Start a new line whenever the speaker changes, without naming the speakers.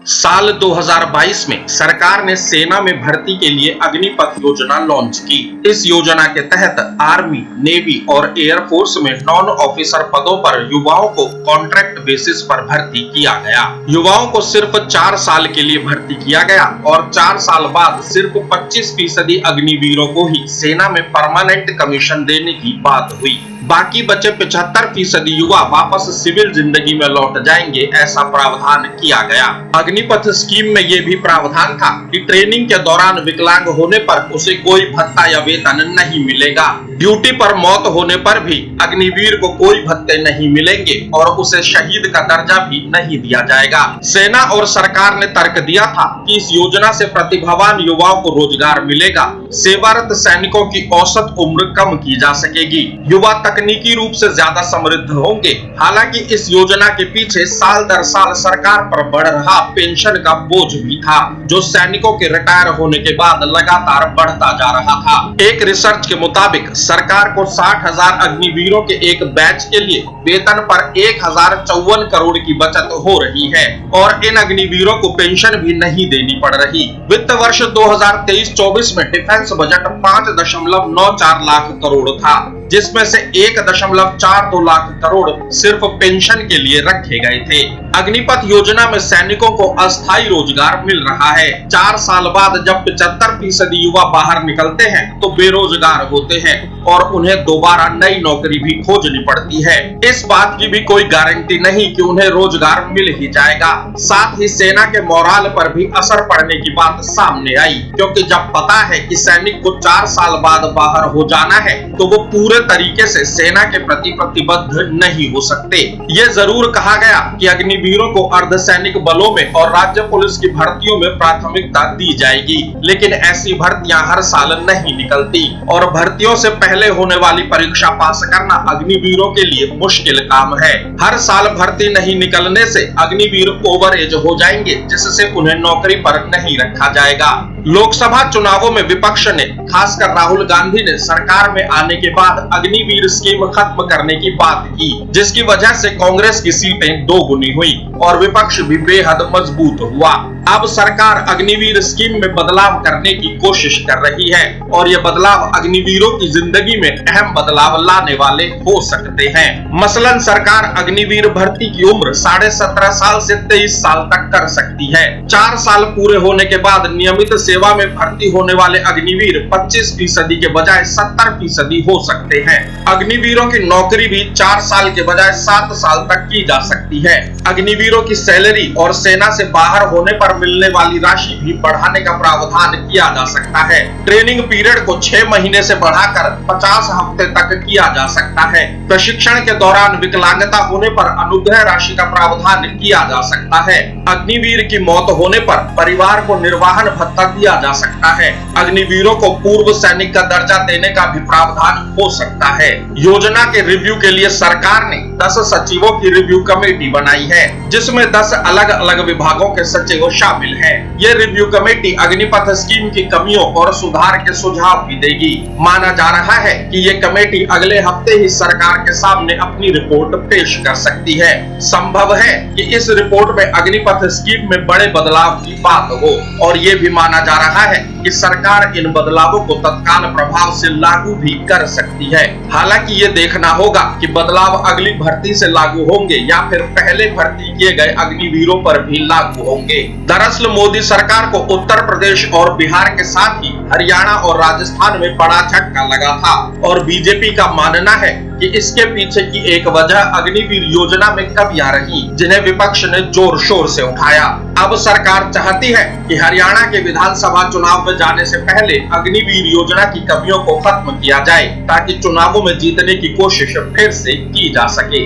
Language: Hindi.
साल 2022 में सरकार ने सेना में भर्ती के लिए अग्निपथ योजना लॉन्च की। इस योजना के तहत आर्मी, नेवी और एयरफोर्स में नॉन ऑफिसर पदों पर युवाओं को कॉन्ट्रैक्ट बेसिस पर भर्ती किया गया। युवाओं को सिर्फ 4 साल के लिए भर्ती किया गया और 4 साल बाद सिर्फ 25% अग्निवीरों को ही सेना में परमानेंट कमीशन देने की बात हुई। बाकी बचे 75% युवा वापस सिविल जिंदगी में लौट जाएंगे, ऐसा प्रावधान किया गया। अग्निपथ स्कीम में ये भी प्रावधान था कि ट्रेनिंग के दौरान विकलांग होने पर उसे कोई भत्ता या वेतन नहीं मिलेगा। ड्यूटी पर मौत होने पर भी अग्निवीर को कोई भत्ते नहीं मिलेंगे और उसे शहीद का दर्जा भी नहीं दिया जाएगा। सेना और सरकार ने तर्क दिया था कि इस योजना से प्रतिभावान युवाओं को रोजगार मिलेगा, सेवारत सैनिकों की औसत उम्र कम की जा सकेगी, युवा तकनीकी रूप से ज्यादा समृद्ध होंगे। हालांकि इस योजना के पीछे साल दर साल सरकार पर बढ़ रहा पेंशन का बोझ भी था, जो सैनिकों के रिटायर होने के बाद लगातार बढ़ता जा रहा था। एक रिसर्च के मुताबिक सरकार को 60,000 अग्निवीरों के एक बैच के लिए वेतन पर 1054 करोड़ की बचत हो रही है और इन अग्निवीरों को पेंशन भी नहीं देनी पड़ रही। वित्त वर्ष 2023-24 में डिफेंस बजट 5.94 लाख करोड़ था, जिसमें से 1.42 लाख करोड़ सिर्फ पेंशन के लिए रखे गए थे। अग्निपथ योजना में सैनिकों को अस्थायी रोजगार मिल रहा है। 4 साल बाद जब 75% युवा बाहर निकलते हैं तो बेरोजगार होते हैं और उन्हें दोबारा नई नौकरी भी खोजनी पड़ती है। इस बात की भी कोई गारंटी नहीं कि उन्हें रोजगार मिल ही जाएगा। साथ ही सेना के मोराल पर भी असर पड़ने की बात सामने आई, क्योंकि जब पता है कि सैनिक को 4 साल बाद बाहर हो जाना है तो वो पूरे तरीके से सेना के प्रति प्रतिबद्ध नहीं हो सकते। ये जरूर कहा गया कि अग्निवीरों को अर्धसैनिक बलों में और राज्य पुलिस की भर्तियों में प्राथमिकता दी जाएगी, लेकिन ऐसी भर्तियां हर साल नहीं निकलती और भर्तियों से पहले होने वाली परीक्षा पास करना अग्निवीरों के लिए मुश्किल काम है। हर साल भर्ती नहीं निकलने से अग्निवीर ओवर एज हो जाएंगे, जिससे उन्हें नौकरी पर नहीं रखा जाएगा। लोकसभा चुनावों में विपक्ष ने, खासकर राहुल गांधी ने सरकार में आने के बाद अग्निवीर स्कीम खत्म करने की बात की, जिसकी वजह से कांग्रेस की सीटें दोगुनी हुई और विपक्ष भी बेहद मजबूत हुआ। अब सरकार अग्निवीर स्कीम में बदलाव करने की कोशिश कर रही है और ये बदलाव अग्निवीरों की जिंदगी में अहम बदलाव लाने वाले हो सकते हैं। मसलन सरकार अग्निवीर भर्ती की उम्र 17.5 साल से 23 साल तक कर सकती है। 4 साल पूरे होने के बाद नियमित सेवा में भर्ती होने वाले अग्निवीर 25% के बजाय 70% हो सकते हैं। अग्निवीरों की नौकरी भी 4 साल के बजाय 7 साल तक की जा सकती है। अग्निवीरों की सैलरी और सेना से बाहर होने पर मिलने वाली राशि भी बढ़ाने का प्रावधान किया जा सकता है। ट्रेनिंग पीरियड को 6 महीने से बढ़ाकर 50 हफ्ते तक किया जा सकता है। प्रशिक्षण के दौरान विकलांगता होने पर अनुग्रह राशि का प्रावधान किया जा सकता है। अग्निवीर की मौत होने पर परिवार को निर्वाहन भत्ता दिया जा सकता है। अग्निवीरों को पूर्व सैनिक का दर्जा देने का भी प्रावधान हो सकता है। योजना के रिव्यू के लिए सरकार ने 10 सचिवों की रिव्यू कमेटी बनाई है, जिसमें 10 अलग अलग विभागों के सचिव शामिल हैं। ये रिव्यू कमेटी अग्निपथ स्कीम की कमियों और सुधार के सुझाव भी देगी। माना जा रहा है कि ये कमेटी अगले हफ्ते ही सरकार के सामने अपनी रिपोर्ट पेश कर सकती है। संभव है कि इस रिपोर्ट में अग्निपथ स्कीम में बड़े बदलाव की बात हो और ये भी माना जा रहा है कि सरकार इन बदलावों को तत्काल प्रभाव से लागू भी कर सकती है। हालांकि ये देखना होगा कि बदलाव अगली भर्ती से लागू होंगे या फिर पहले भर्ती किए गए अग्निवीरों पर भी लागू होंगे। दरअसल मोदी सरकार को उत्तर प्रदेश और बिहार के साथ ही हरियाणा और राजस्थान में बड़ा झटका लगा था और बीजेपी का मानना है कि इसके पीछे की एक वजह अग्निवीर योजना में कमियां रही, जिन्हें विपक्ष ने जोर शोर से उठाया। अब सरकार चाहती है कि हरियाणा के विधानसभा चुनाव में जाने से पहले अग्निवीर योजना की कमियों को खत्म किया जाए, ताकि चुनावों में जीतने की कोशिश फिर से की जा सके।